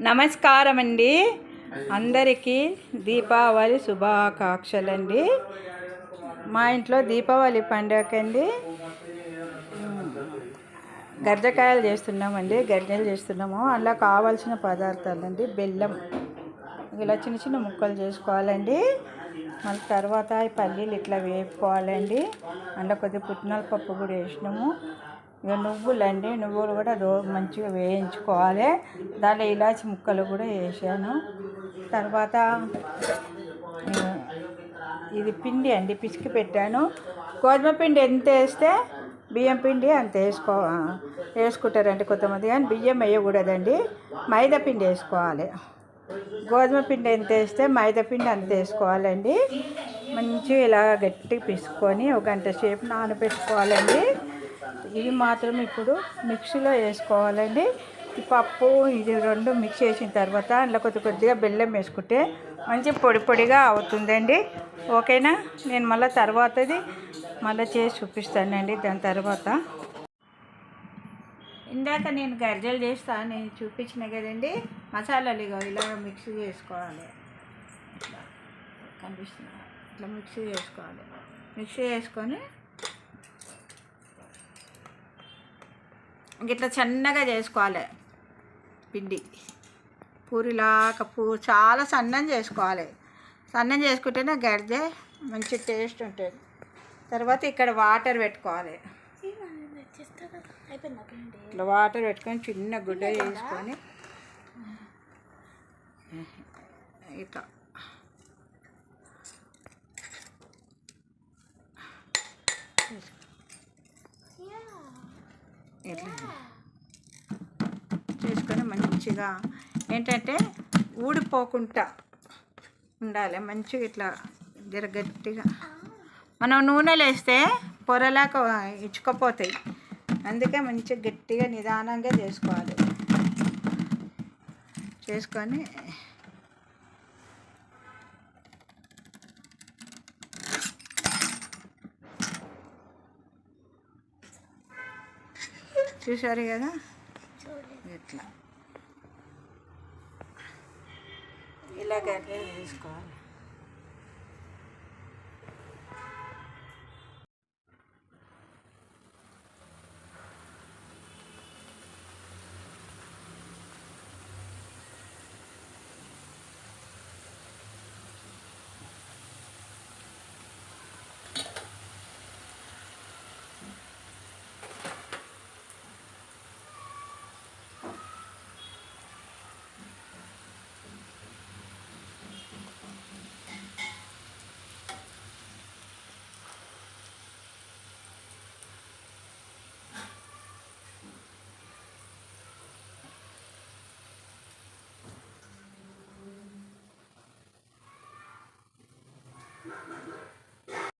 నమస్కారం అండి. అందరికీ దీపావళి శుభాకాంక్షలండి. మా ఇంట్లో దీపావళి పండుగకండి గర్జకాయలు చేస్తున్నామండి. గర్జలు చేస్తున్నాము. అలా కావాల్సిన పదార్థాలండి బెల్లం ఇలా చిన్న చిన్న ముక్కలు చేసుకోవాలండి. మళ్ళీ తర్వాత ఈ పల్లీలు ఇట్లా వేపుకోవాలండి. అందులో కొద్దిగా పుట్నాల పప్పు కూడా వేసినాము. ఇక నువ్వులండి, నువ్వులు కూడా మంచిగా వేయించుకోవాలి. దాంట్లో ఇలాచి ముక్కలు కూడా వేసాను. తర్వాత ఇది పిండి అండి, పిసికి పెట్టాను. గోధుమ పిండి ఎంత వేస్తే బియ్యం పిండి అంత వేసుకుంటారండి కొంతమంది, కానీ బియ్యం వేయకూడదండి. మైదా పిండి వేసుకోవాలి. గోధుమ పిండి ఎంత వేస్తే మైదా పిండి అంత వేసుకోవాలండి. మంచిగా ఇలా గట్టిగా పిసుకొని ఒక గంట సేపు నానబెట్టుకోవాలండి. ఇవి మాత్రం ఇప్పుడు మిక్సీలో వేసుకోవాలండి. ఈ పప్పు ఇది రెండు మిక్స్ చేసిన తర్వాత అందులో కొద్దిగా బెల్లం వేసుకుంటే మంచి పొడి పొడిగా అవుతుందండి. ఓకేనా? నేను మళ్ళీ చేసి చూపిస్తానండి. దాని తర్వాత ఇందాక నేను గర్జలు చేస్తాను చూపించిన కదండి. మసాలాలు ఇలా మిక్సీ చేసుకోవాలి. ఇట్లా కనిపిస్తుంది, ఇట్లా మిక్సీ చేసుకోవాలి. మిక్సీ చేసుకొని ఇట్లా సన్నగా చేసుకోవాలి. పిండి పూరిలాగా చాలా సన్నం చేసుకోవాలి. సన్నం చేసుకుంటేనే గర్జె మంచి టేస్ట్ ఉంటుంది. తర్వాత ఇక్కడ వాటర్ పెట్టుకోవాలి. ఇట్లా వాటర్ పెట్టుకొని చిన్న గుడ్డ చేసుకొని ఇట్లా ఇట్లా చేసుకొని మంచిగా ఏంటంటే ఊడిపోకుండా ఉండాలి. మంచిగా ఇట్లా గట్టిగా మనం నూనెలు వేస్తే పొరలాగా ఇచ్చుకపోతాయి. అందుకే మంచిగా గట్టిగా నిదానంగా చేసుకోవాలి. చేసుకొని చూసారు కదా, ఇట్లా ఇలా గట్టిగా చేసుకోవాలి.